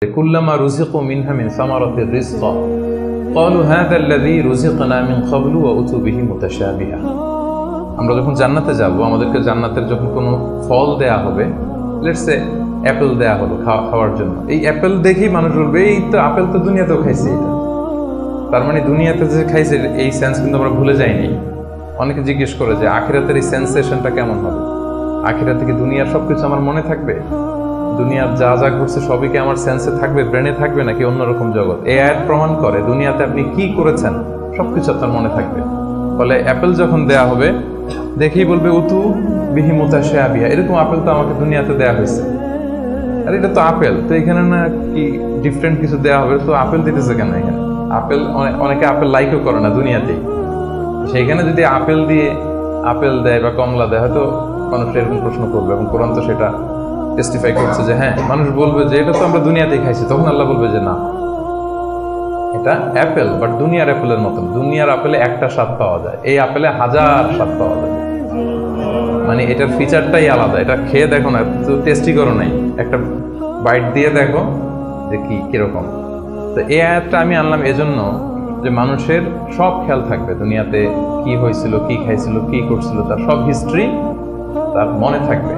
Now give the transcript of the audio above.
কুল্লামা রুজিকু মিনহা মিন সামারাতির রিজকা ক্বালু হাযা আল্লাযী রুজিকনা মিন ক্বাবলু ওয়া উতু বিহি মুতাশাবিহা। আমরা যখন জান্নাতে যাব, আমাদেরকে জান্নাতের যখন কোনো ফল দেয়া হবে, লেটস সে অ্যাপেল দেয়া হলো খাওয়ার জন্য, এই অ্যাপেল দেখেই মানুষ বলবে এই তো আপেল তো দুনিয়াতেও খাইছে। এটা তার মানে দুনিয়াতে যে খাইছে এই সেন্স কিন্তু আমরা ভুলে যাইনি। অনেকে জিজ্ঞেস করে যে আখিরাতের এই সেন্সেশনটা কেমন হবে, আখিরাতে কি দুনিয়ার সবকিছু আমার মনে থাকবে, দুনিয়ার যা যা ঘটছে সবই কি আমার সেন্সে থাকবে, ব্রেনে থাকবে, নাকি অন্যরকম জগৎ? এই আয়াত প্রমাণ করে দুনিয়াতে আপনি কি করেছেন সবকিছু আপনার মনে থাকবে। ফলে অ্যাপেল যখন দেয়া হবে দেখেই বলবে উতু বিহি মুতাশাবিহা, এরকম আপেল তো আমাকে দুনিয়াতে দেয়া হয়েছে, আর এটা তো আপেল, তো এখানে না কি ডিফারেন্ট কিছু দেয়া হবে, তো আপেল দিতেছে কেন এখানে? আপেল অনেকে আপেল লাইকও করে না দুনিয়াতেই, সেইখানে যদি আপেল দিয়ে আপেল দেয় বা কমলা দেয় হয়তো মানুষ এরকম প্রশ্ন করবে, এবং কোরআন তো সেটা টেস্টিফাই করছে যে হ্যাঁ, মানুষ বলবে যে এটা তো আমরা দুনিয়াতেই খাইছি। তখন আল্লাহ বলবে যে না, এটা অ্যাপেল, বাট দুনিয়ার অ্যাপেলের মতন। দুনিয়ার আপেলে একটা স্বাদ পাওয়া যায়, এই আপেলে 1000 স্বাদ পাওয়া যায়। মানে এটার ফিচারটাই আলাদা। এটা খেয়ে দেখো না, টেস্টি করো নাই, একটা বাইট দিয়ে দেখো যে কিরকম। তো এই আয়াতটা আমি আনলাম এজন্য যে মানুষের সব খেয়াল থাকবে, দুনিয়াতে কি হয়েছিল, কি খাইছিল, কি করছিল, তার সব হিস্ট্রি তার মনে থাকবে।